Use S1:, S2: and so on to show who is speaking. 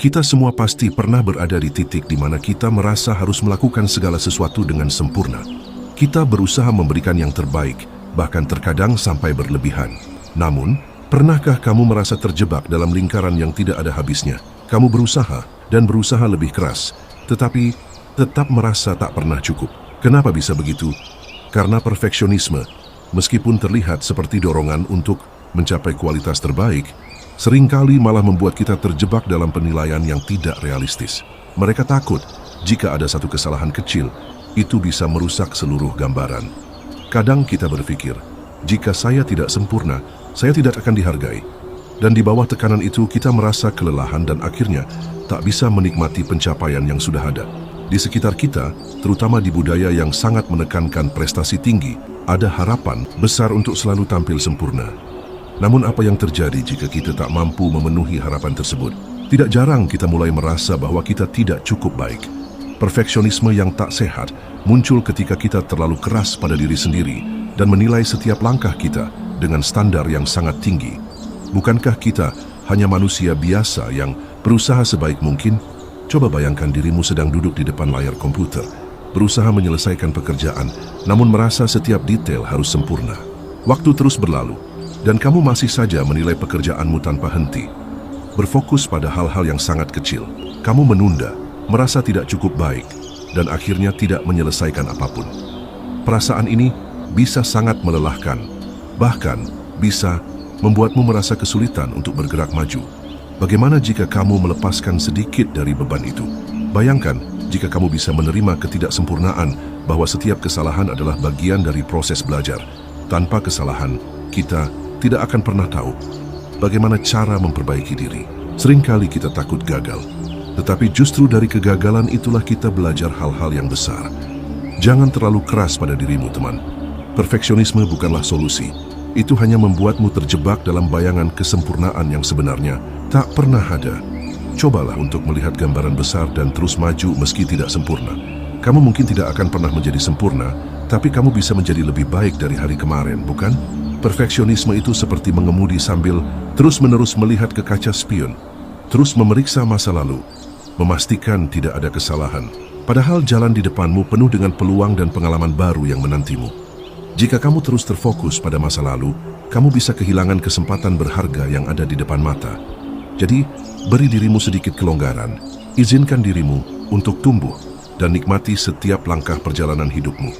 S1: Kita semua pasti pernah berada di titik di mana kita merasa harus melakukan segala sesuatu dengan sempurna. Kita berusaha memberikan yang terbaik, bahkan terkadang sampai berlebihan. Namun, pernahkah kamu merasa terjebak dalam lingkaran yang tidak ada habisnya? Kamu berusaha dan berusaha lebih keras, tetapi tetap merasa tak pernah cukup. Kenapa bisa begitu? Karena perfeksionisme, meskipun terlihat seperti dorongan untuk mencapai kualitas terbaik, seringkali malah membuat kita terjebak dalam penilaian yang tidak realistis. Mereka takut jika ada satu kesalahan kecil, itu bisa merusak seluruh gambaran. Kadang kita berpikir, jika saya tidak sempurna, saya tidak akan dihargai. Dan di bawah tekanan itu kita merasa kelelahan dan akhirnya tak bisa menikmati pencapaian yang sudah ada. Di sekitar kita, terutama di budaya yang sangat menekankan prestasi tinggi, ada harapan besar untuk selalu tampil sempurna. Namun apa yang terjadi jika kita tak mampu memenuhi harapan tersebut? Tidak jarang kita mulai merasa bahwa kita tidak cukup baik. Perfeksionisme yang tak sehat muncul ketika kita terlalu keras pada diri sendiri dan menilai setiap langkah kita dengan standar yang sangat tinggi. Bukankah kita hanya manusia biasa yang berusaha sebaik mungkin? Coba bayangkan dirimu sedang duduk di depan layar komputer, berusaha menyelesaikan pekerjaan, namun merasa setiap detail harus sempurna. Waktu terus berlalu, dan kamu masih saja menilai pekerjaanmu tanpa henti. Berfokus pada hal-hal yang sangat kecil. Kamu menunda, merasa tidak cukup baik, dan akhirnya tidak menyelesaikan apapun. Perasaan ini bisa sangat melelahkan, bahkan bisa membuatmu merasa kesulitan untuk bergerak maju. Bagaimana jika kamu melepaskan sedikit dari beban itu? Bayangkan jika kamu bisa menerima ketidaksempurnaan, bahwa setiap kesalahan adalah bagian dari proses belajar. Tanpa kesalahan, kita tidak akan pernah tahu bagaimana cara memperbaiki diri. Seringkali kita takut gagal, tetapi justru dari kegagalan itulah kita belajar hal-hal yang besar. Jangan terlalu keras pada dirimu, teman. Perfeksionisme bukanlah solusi. Itu hanya membuatmu terjebak dalam bayangan kesempurnaan yang sebenarnya tak pernah ada. Cobalah untuk melihat gambaran besar dan terus maju meski tidak sempurna. Kamu mungkin tidak akan pernah menjadi sempurna, tapi kamu bisa menjadi lebih baik dari hari kemarin, bukan? Perfeksionisme itu seperti mengemudi sambil terus-menerus melihat ke kaca spion, terus memeriksa masa lalu, memastikan tidak ada kesalahan. Padahal jalan di depanmu penuh dengan peluang dan pengalaman baru yang menantimu. Jika kamu terus terfokus pada masa lalu, kamu bisa kehilangan kesempatan berharga yang ada di depan mata. Jadi, beri dirimu sedikit kelonggaran, izinkan dirimu untuk tumbuh, dan nikmati setiap langkah perjalanan hidupmu.